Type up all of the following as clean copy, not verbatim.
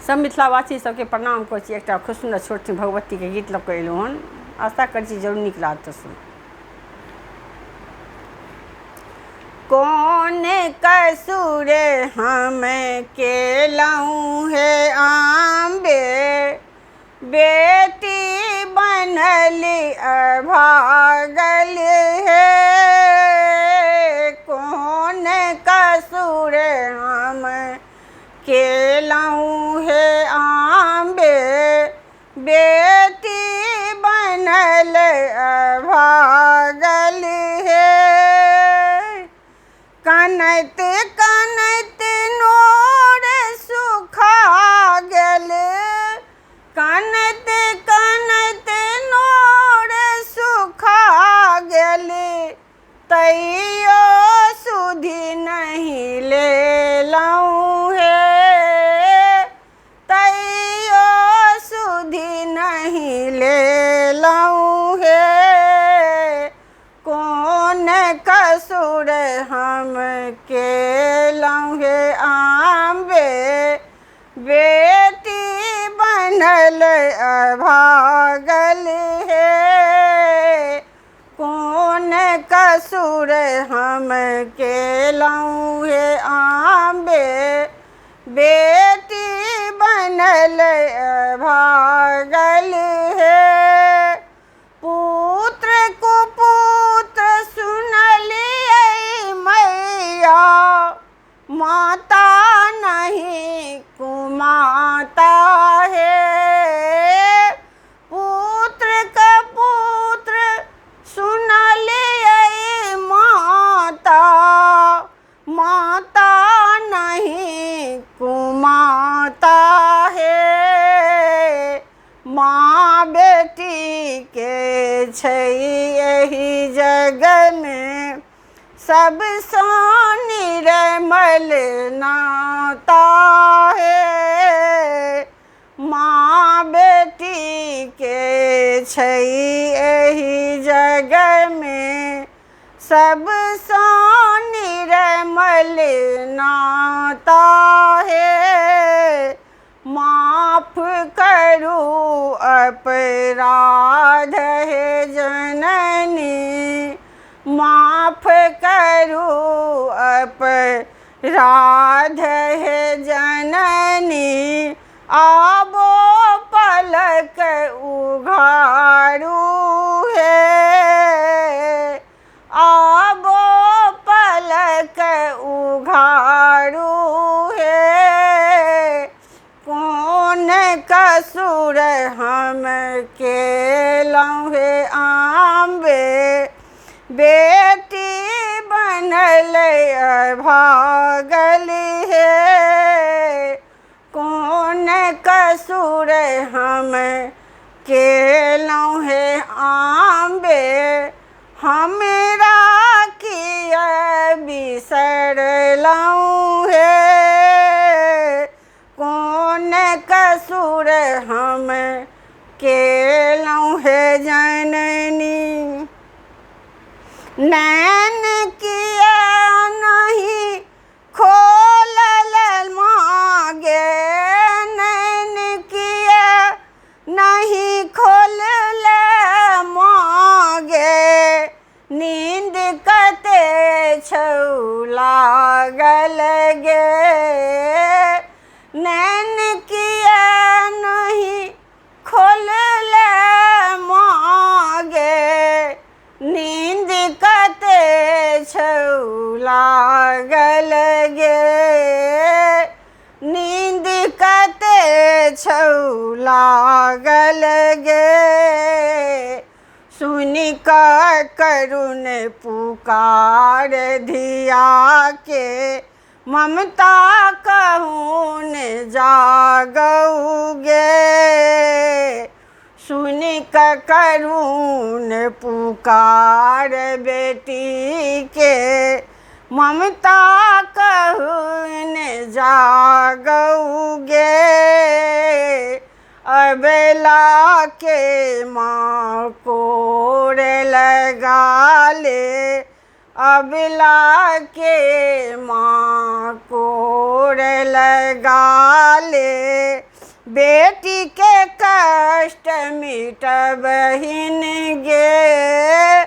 सब मिथिलावासी सबके प्रणाम करै छी। एकटा खूब सुन्दर छोट भगवती के गीत लऽ कऽ एलहुँ हन। आशा करै छी जरूर नीक लागत तऽ सुन। कौन कसूर हम केलहुँ हे आम्बे, बेटी बनल अभागल हे। कौन कसूर हम केलहुँ हे आम्बे, बेटी बनल अभागल हे। कनैत कनैत नोर सुखा गेल, कनैत कनैत नोर सुखा गेल, तैयो सुधि नहीं लेलहुँ हे, तैयो सुधि नहीं लेलहुँ हे। कौन कसूर हम केलहुँ हे आम्बे, बेटी बनल अभागल हे। कौन कसूर हम केलहुँ हे आम्बे, बेटी बनल अभागल हे। पुत्र कुपुत्र सुनलियै मैया, माता नहीं कुमाता है। पुत्र कपुत्र सुनलियै माता, माता नहीं कुमाता है। माँ बेटी के छै एहि जग में, सबसँ निर्मल नाता है। माँ बेटी के छै एहि जग में, सबसँ निर्मल नाता है। माफ करू अपराध हे जननी, माफ करू अपराध हे जननी। आबो पलक उघारू हे, आबो पलक उघारू हे। कौन कसूर हम केलहुँ हे आम्बे, बेटी बनल अभागल हे। कौन कसूर हम केलहुँ हे आम्बे, हमरा किया बिसरलहुँ हे। कौन कसूर हम केलहुँ हे जननी, नैन किया नहीं खोलल मागे, नैन किया नहीं खोलल मागे। नींद कते छौ लागल गे, नैन किया नहीं खोलल मागे। नींद कते छौ लागल गे, नींद कते छौ लागल गे। सुनि कऽ करुण पुकार धिया के, ममता कहून जागौ गे। सुनि कऽ करुण पुकार बेटी के, ममता कहून जागौ गे। अबेला के माँ कोर लगा ले, अबेला के माँ कोर लगा ले। बेटी के कष्ट मिटबहिन गे,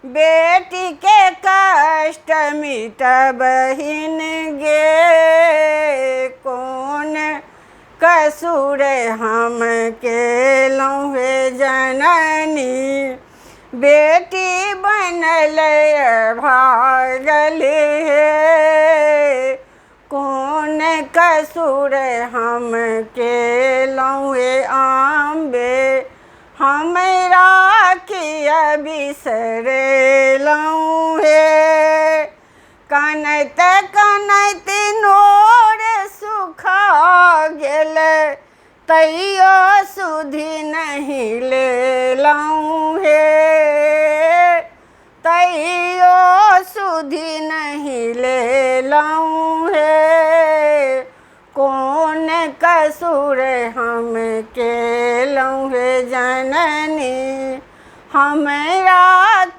बेटी के कष्ट मिटबहिन गे, कौन कसूर हम केलहुँ हे जननी, बेटी बनल भागल हे, कौन कसूर हम केलहुँ हे अम्बे, हमरा किया बिसरेलहुँ हे, कनैत कनैत नोर सुखा गेल, तैयो सुधि नहीं लेलहुँ हे, तैयो सुधि नहीं लेलहुँ हे, कौन कसूर हम केलहुँ हे जननी, हमरा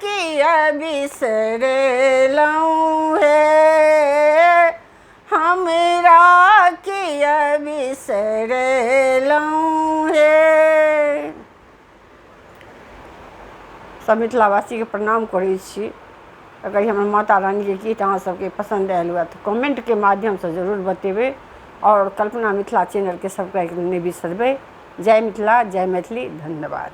किया बिसरेलहुँ हे, हमरा किया बिसरेलहुँ हे। सब मिथिलावासी के प्रणाम करै छी। अगर हमर माता रानी के गीत अहाँ सबके पसंद आयल हुआ तो कमेंट के माध्यम से जरूर बतेबै और कल्पना मिथिला चैनल के सब्सक्राइब नहीं बिसरबै। जय मिथिला, जय मैथिली, धन्यवाद।